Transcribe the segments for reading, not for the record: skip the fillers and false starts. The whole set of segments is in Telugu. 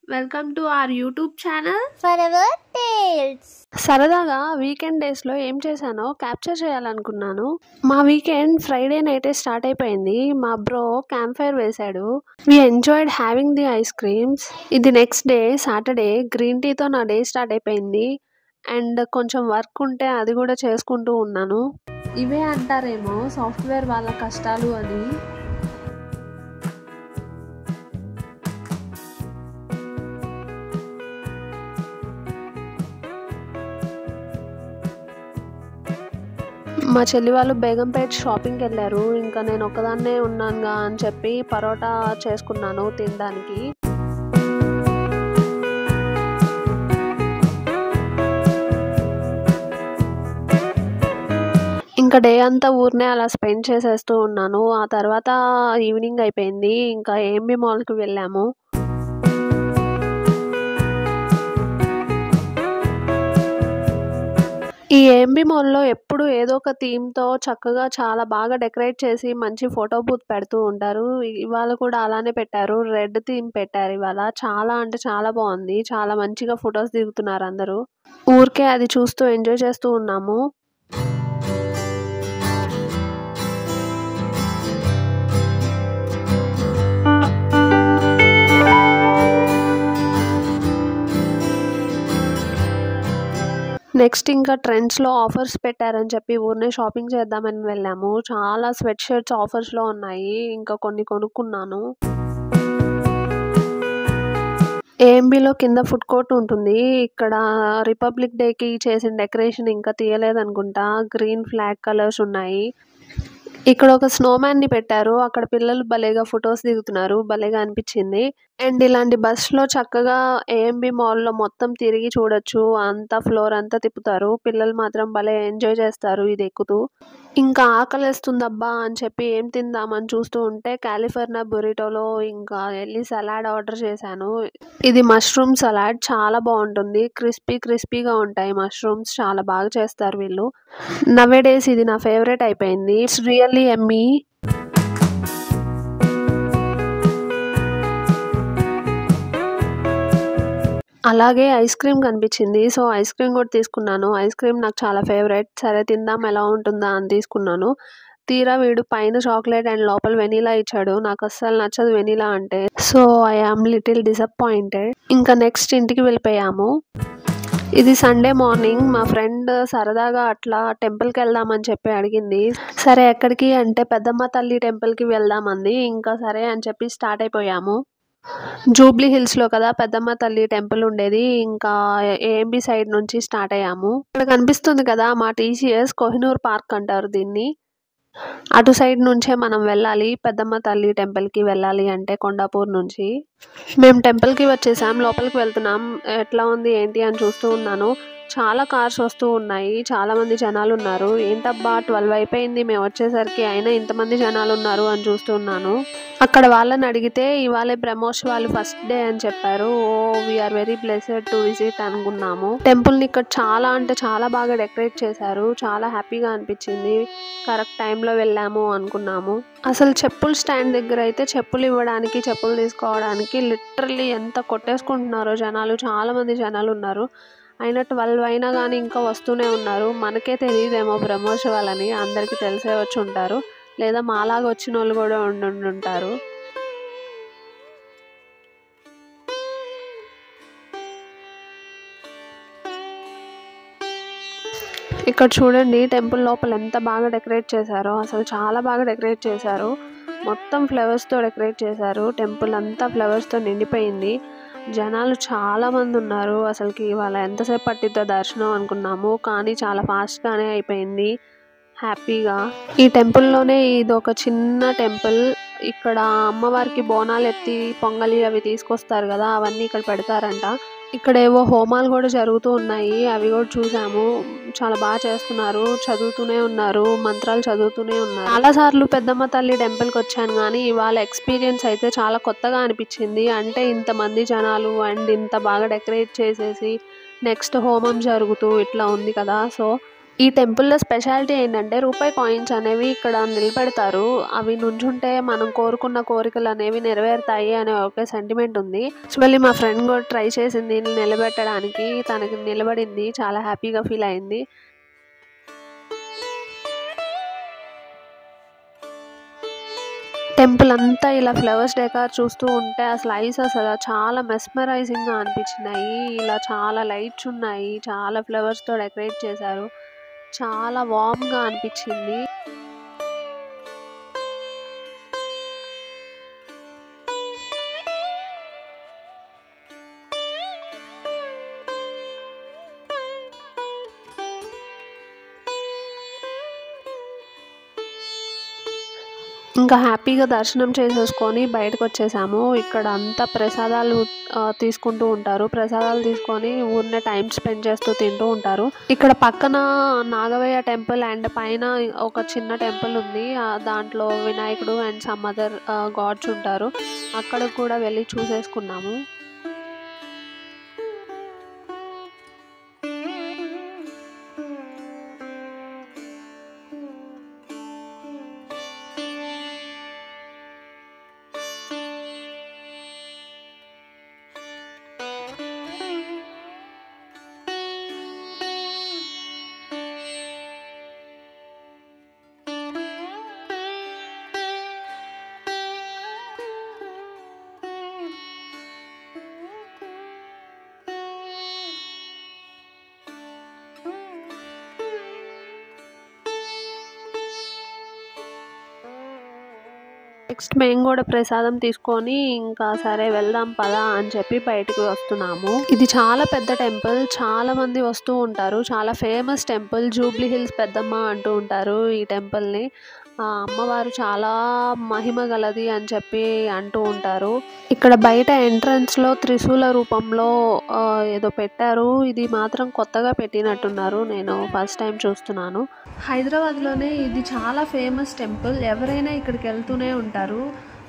Welcome to our YouTube channel Forever Tales. సరదాగా వీకెండ్ డేస్లో ఏం చేశానో క్యాప్చర్ చేయాలనుకున్నాను. మా వీకెండ్ ఫ్రైడే నైటే స్టార్ట్ అయిపోయింది. మా బ్రో క్యాంప్ ఫైర్ వేశాడు. We enjoyed having the ice creams. ఇది నెక్స్ట్ డే సాటర్డే గ్రీన్ టీతో నా డే స్టార్ట్ అయిపోయింది. అండ్ కొంచెం వర్క్ ఉంటే అది కూడా చేసుకుంటూ ఉన్నాను. ఇవే అంటారేమో సాఫ్ట్వేర్ వాళ్ళ కష్టాలు అని. మా చెల్లి వాళ్ళు బేగంపేట్ షాపింగ్కి వెళ్ళారు. ఇంకా నేను ఒక్కదాన్నే ఉన్నానుగా అని చెప్పి పరోటా చేసుకున్నాను తినడానికి. ఇంకా డే అంతా ఊరినే అలా స్పెండ్ చేసేస్తూ ఉన్నాను. ఆ తర్వాత ఈవినింగ్ అయిపోయింది. ఇంకా ఏఎంబి మాల్కి వెళ్ళాము. ఈ ఏఎంబి మాల్లో ఎప్పుడు ఏదో ఒక థీమ్తో చక్కగా చాలా బాగా డెకరేట్ చేసి మంచి ఫోటో బూత్ పెడుతూ ఉంటారు. ఇవాళ కూడా అలానే పెట్టారు. రెడ్ థీమ్ పెట్టారు ఇవాళ. చాలా అంటే చాలా బాగుంది. చాలా మంచిగా ఫొటోస్ దిగుతున్నారు అందరూ. ఊరికే అది చూస్తూ ఎంజాయ్ చేస్తూ ఉన్నాము. నెక్స్ట్ ఇంకా ట్రెండ్స్లో ఆఫర్స్ పెట్టారని చెప్పి ఊరినే షాపింగ్ చేద్దామని వెళ్ళాము. చాలా స్వెట్ షర్ట్స్ ఆఫర్స్లో ఉన్నాయి. ఇంకా కొన్ని కొనుక్కున్నాను. ఏఎంబిలో కింద ఫుడ్ కోర్ట్ ఉంటుంది. ఇక్కడ రిపబ్లిక్ డేకి చేసిన డెకరేషన్ ఇంకా తీయలేదనుకుంటా. గ్రీన్ ఫ్లాగ్ కలర్స్ ఉన్నాయి. ఇక్కడ ఒక స్నోమ్యాన్ని పెట్టారు. అక్కడ పిల్లలు భలేగా ఫొటోస్ దిగుతున్నారు. భలేగా అనిపించింది. అండ్ ఇలాంటి బస్లో చక్కగా ఏఎంబి మాల్లో మొత్తం తిరిగి చూడొచ్చు. అంతా ఫ్లోర్ అంతా తిప్పుతారు. పిల్లలు మాత్రం భలే ఎంజాయ్ చేస్తారు ఇది ఎక్కుతూ. ఇంకా ఆకలేస్తుందబ్బా అని చెప్పి ఏం తిందామని చూస్తూ ఉంటే కాలిఫోర్నియా బురిటోలో ఇంకా వెళ్ళి సలాడ్ ఆర్డర్ చేశాను. ఇది మష్రూమ్ సలాడ్. చాలా బాగుంటుంది. క్రిస్పీగా ఉంటాయి మష్రూమ్స్. చాలా బాగా చేస్తారు వీళ్ళు. నవేడేస్ ఇది నా ఫేవరెట్ అయిపోయింది. ఇట్స్ రియల్లీ యమ్మీ. అలాగే ఐస్ క్రీమ్ కనిపించింది. సో ఐస్ క్రీమ్ కూడా తీసుకున్నాను. ఐస్ క్రీమ్ నాకు చాలా ఫేవరెట్. సరే తిందాం ఎలా ఉంటుందా అని తీసుకున్నాను. తీరా వీడు పైన చాక్లెట్ అండ్ లోపల వెనీలా ఇచ్చాడు. నాకు అస్సలు నచ్చదు వెనీలా అంటే. So I am little disappointed. ఇంకా నెక్స్ట్ ఇంటికి వెళ్ళిపోయాము. ఇది సండే మార్నింగ్. మా ఫ్రెండ్ సరదాగా అట్లా టెంపుల్కి వెళ్దామని చెప్పి అడిగింది. సరే ఎక్కడికి అంటే పెద్దమ్మ తల్లి టెంపుల్కి వెళ్దామంది. ఇంకా సరే అని చెప్పి స్టార్ట్ అయిపోయాము. జూబ్లీ హిల్స్లో కదా పెద్దమ్మ తల్లి టెంపుల్ ఉండేది. ఇంకా ఏఎంబి సైడ్ నుంచి స్టార్ట్ అయ్యాము. ఇక్కడ కనిపిస్తుంది కదా మా టీసీఎస్ కోహినూర్ పార్క్ అంటారు దీన్ని. అటు సైడ్ నుంచే మనం వెళ్ళాలి. పెద్దమ్మ తల్లి టెంపుల్కి వెళ్ళాలి అంటే కొండాపూర్ నుంచి. మేము టెంపుల్కి వచ్చేసాం. లోపలికి వెళ్తున్నాం. ఎట్లా ఉంది ఏంటి అని చూస్తూ ఉన్నాను. చాలా కార్స్ వస్తూ ఉన్నాయి. చాలామంది జనాలు ఉన్నారు. ఏంటబ్బా 12 అయిపోయింది మేము వచ్చేసరికి, అయినా ఇంతమంది జనాలు ఉన్నారు అని చూస్తున్నాను. అక్కడ వాళ్ళని అడిగితే ఇవాళే బ్రహ్మోత్సవాలు ఫస్ట్ డే అని చెప్పారు. Oh we are very blessed to visit అనుకున్నాము. టెంపుల్ని ఇక్కడ చాలా అంటే చాలా బాగా డెకరేట్ చేశారు. చాలా హ్యాపీగా అనిపించింది. కరెక్ట్ టైంలో వెళ్ళాము అనుకున్నాము. అసలు చెప్పుల స్టాండ్ దగ్గర అయితే చెప్పులు ఇవ్వడానికి చెప్పులు తీసుకోవడానికి లిటరల్లీ ఎంత కొట్టేసుకుంటున్నారో జనాలు. చాలామంది జనాలు ఉన్నారు. అయినా 12 అయినా కానీ ఇంకా వస్తూనే ఉన్నారు. మనకే తెలియదేమో బ్రహ్మోత్సవాలని. అందరికీ తెలిసే వచ్చి ఉంటారు. లేదా మాలాగా వచ్చిన వాళ్ళు కూడా ఉండుంటారు. ఇక్కడ చూడండి టెంపుల్ లోపల ఎంత బాగా డెకరేట్ చేశారో. అసలు చాలా బాగా డెకరేట్ చేశారు. మొత్తం ఫ్లవర్స్తో డెకరేట్ చేశారు. టెంపుల్ అంతా ఫ్లవర్స్తో నిండిపోయింది. జనాలు చాలా మంది ఉన్నారు. అసలుకి ఇవాళ ఎంతసేపు పట్టిద్దో దర్శనం అనుకున్నాము. కానీ చాలా ఫాస్ట్గానే అయిపోయింది. హ్యాపీగా. ఈ టెంపుల్లోనే ఇది ఒక చిన్న టెంపుల్. ఇక్కడ అమ్మవారికి బోనాలు ఎత్తి పొంగలి అవి తీసుకొస్తారు కదా, అవన్నీ ఇక్కడ పెడతారంట. ఇక్కడ ఏవో హోమాలు కూడా జరుగుతూ ఉన్నాయి. అవి కూడా చూసాము. చాలా బాగా చేస్తున్నారు. చదువుతూనే ఉన్నారు. మంత్రాలు చదువుతూనే ఉన్నారు. చాలా సార్లు పెద్దమ్మ తల్లి టెంపుల్కి వచ్చాను కానీ ఇవాళ ఎక్స్పీరియన్స్ అయితే చాలా కొత్తగా అనిపించింది. అంటే ఇంతమంది జనాలు అండ్ ఇంత బాగా డెకరేట్ చేసేసి నెక్స్ట్ హోమం జరుగుతూ ఇట్లా ఉంది కదా. సో ఈ టెంపుల్‌లో స్పెషాలిటీ ఏంటంటే రూపాయి కాయిన్స్ అనేవి ఇక్కడ నిలబెడతారు. అవి నుంచుంటే మనం కోరుకున్న కోరికలనేవి నెరవేరుతాయి అనే ఒక సెంటిమెంట్ ఉంది. యాక్చువల్లీ మా ఫ్రెండ్ కూడా ట్రై చేసింది నిలబెట్టడానికి. తనకి నిలబడింది. చాలా హ్యాపీగా ఫీల్ అయింది. టెంపుల్ అంతా ఇలా ఫ్లవర్స్ డెకార్ చూస్తూ ఉంటే అసలు ఐస్ అసలు చాలా మెస్మరైజింగ్‌గా అనిపించినాయి. ఇలా చాలా లైట్స్ ఉన్నాయి. చాలా ఫ్లవర్స్‌తో డెకరేట్ చేశారు. చాలా వార్మ్‌గా అనిపించింది. ఇంకా హ్యాపీగా దర్శనం చేసేసుకొని బయటకొచ్చేసాము. ఇక్కడ అంతా ప్రసాదాలు తీసుకుంటూ ఉంటారు. ప్రసాదాలు తీసుకొని ఊరినే టైం స్పెండ్ చేస్తూ తింటూ ఉంటారు. ఇక్కడ పక్కన నాగవయ్య టెంపుల్ అండ్ పైన ఒక చిన్న టెంపుల్ ఉంది. దాంట్లో వినాయకుడు అండ్ సమ్ అదర్ గాడ్స్ ఉంటారు. అక్కడికి కూడా వెళ్ళి చూసేసుకున్నాము. నెక్స్ట్ మేము కూడా ప్రసాదం తీసుకొని ఇంకా సరే వెళ్దాం పదా అని చెప్పి బయటికి వస్తున్నాము. ఇది చాలా పెద్ద టెంపుల్. చాలా మంది వస్తూ ఉంటారు. చాలా ఫేమస్ టెంపుల్. జూబ్లీ హిల్స్ పెద్దమ్మ అంటూ ఉంటారు ఈ టెంపుల్ని. అమ్మవారు చాలా మహిమ గలది అని చెప్పి అంటూ ఉంటారు. ఇక్కడ బయట ఎంట్రన్స్లో త్రిశూల రూపంలో ఏదో పెట్టారు. ఇది మాత్రం కొత్తగా పెట్టినట్టున్నారు. నేను ఫస్ట్ టైం చూస్తున్నాను. హైదరాబాద్లోనే ఇది చాలా ఫేమస్ టెంపుల్. ఎవరైనా ఇక్కడికి వెళ్తూనే ఉంటారు.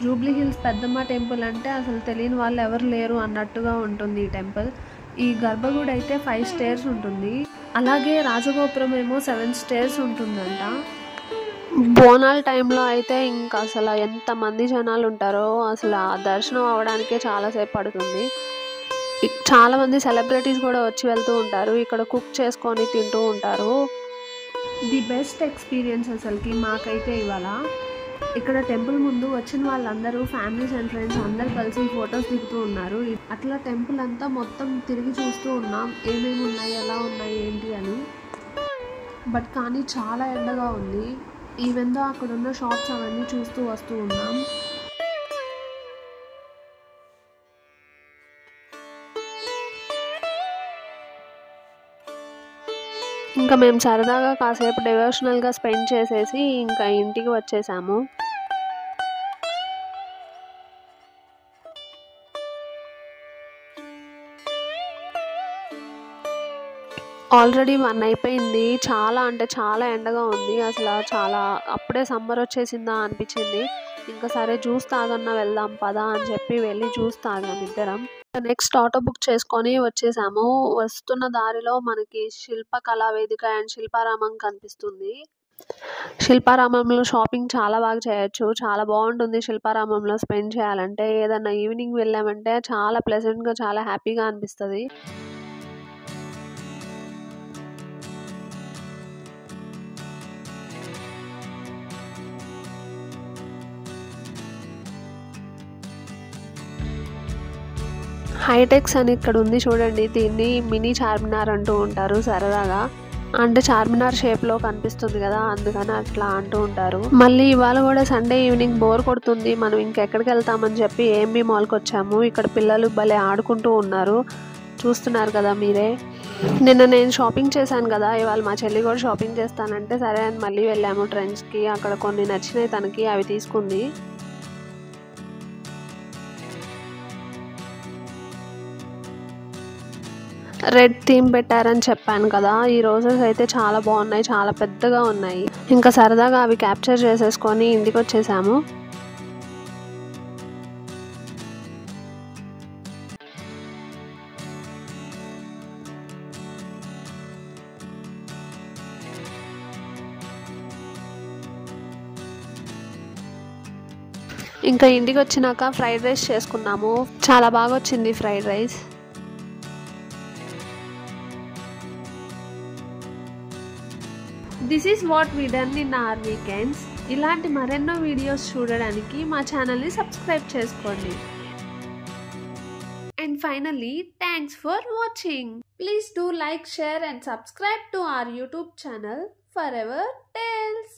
జూబ్లీ హిల్స్ పెద్దమ్మ టెంపుల్ అంటే అసలు తెలియని వాళ్ళు ఎవరు లేరు అన్నట్టుగా ఉంటుంది ఈ టెంపుల్. ఈ గర్భగుడి అయితే 5 స్టేర్స్ ఉంటుంది. అలాగే రాజగోపురం ఏమో 7 స్టేర్స్ ఉంటుందంట. బోనాల టైంలో అయితే ఇంకా అసలు ఎంతమంది జనాలు ఉంటారో అసలు ఆ దర్శనం అవ్వడానికే చాలాసేపు పడుతుంది. చాలామంది సెలబ్రిటీస్ కూడా వచ్చి వెళ్తూ ఉంటారు. ఇక్కడ కుక్ చేసుకొని తింటూ ఉంటారు. ది బెస్ట్ ఎక్స్పీరియన్స్ అసలుకి మాకైతే ఇవాళ. ఇక్కడ టెంపుల్ ముందు వచ్చిన వాళ్ళందరూ ఫ్యామిలీస్ అండ్ ఫ్రెండ్స్ అందరు కలిసి ఫొటోస్ దిగుతూ ఉన్నారు. అట్లా టెంపుల్ అంతా మొత్తం తిరిగి చూస్తూ ఉన్నాం ఏమేమి ఉన్నాయి, ఎలా ఉన్నాయి, ఏంటి అని. బట్ కానీ చాలా ఎండగా ఉంది. ఈవెన్ దో అక్కడ ఉన్న షాప్స్ అవన్నీ చూస్తూ వస్తూ ఉన్నాం. ఇంకా మేము సరదాగా కాసేపు డివోషనల్గా స్పెండ్ చేసేసి ఇంకా ఇంటికి వచ్చేసాము. ఆల్రెడీ 1 అయిపోయింది. చాలా అంటే చాలా ఎండగా ఉంది. అసలు చాలా అప్పుడే సమ్మర్ వచ్చేసిందా అనిపించింది. ఇంకా సరే జ్యూస్ తాగన్నా వెళ్దాం పదా అని చెప్పి వెళ్ళి జ్యూస్ తాగాం ఇద్దరం. నెక్స్ట్ ఆటో బుక్ చేసుకొని వచ్చేసాము. వస్తున్న దారిలో మనకి శిల్ప కళా వేదిక అండ్ శిల్పారామం కనిపిస్తుంది. శిల్పారామంలో షాపింగ్ చాలా బాగా చేయొచ్చు. చాలా బాగుంటుంది శిల్పారామంలో స్పెండ్ చేయాలంటే. ఏదన్నా ఈవినింగ్ వెళ్ళామంటే చాలా ప్లెజెంట్గా చాలా హ్యాపీగా అనిపిస్తుంది. హైటెక్స్ అని ఇక్కడ ఉంది చూడండి. దీన్ని మినీ చార్మినార్ అంటూ ఉంటారు సరదాగా. అంటే చార్మినార్ షేప్లో కనిపిస్తుంది కదా, అందుకని అట్లా అంటూ ఉంటారు. మళ్ళీ ఇవాళ కూడా సండే ఈవినింగ్ బోర్ కొడుతుంది, మనం ఇంకెక్కడికి వెళ్తామని చెప్పి ఏఎంబీ మాల్కి వచ్చాము. ఇక్కడ పిల్లలు భలే ఆడుకుంటూ ఉన్నారు, చూస్తున్నారు కదా మీరే. నిన్న నేను షాపింగ్ చేశాను కదా, ఇవాళ మా చెల్లి కూడా షాపింగ్ చేస్తానంటే సరే అని మళ్ళీ వెళ్ళాము ట్రెండ్స్కి. అక్కడ కొన్ని నచ్చినాయి తనకి, అవి తీసుకుంది. రెడ్ థీమ్ పెట్టారని చెప్పాను కదా, ఈ రోజెస్ అయితే చాలా బాగున్నాయి, చాలా పెద్దగా ఉన్నాయి. ఇంకా సరదాగా అవి క్యాప్చర్ చేసేసుకొని ఇంటికి వచ్చేసాము. ఇంకా ఇంటికి వచ్చినాక ఫ్రైడ్ రైస్ చేసుకున్నాము. చాలా బాగా వచ్చింది fried rice. This is what we done in our weekends. ఇలాంటి మరెన్నో వీడియోస్ చూడడానికి మా ఛానల్ని సబ్స్క్రైబ్ చేసుకోండి. And finally, thanks for watching. Please do like, share and subscribe to our YouTube channel Forever Tales.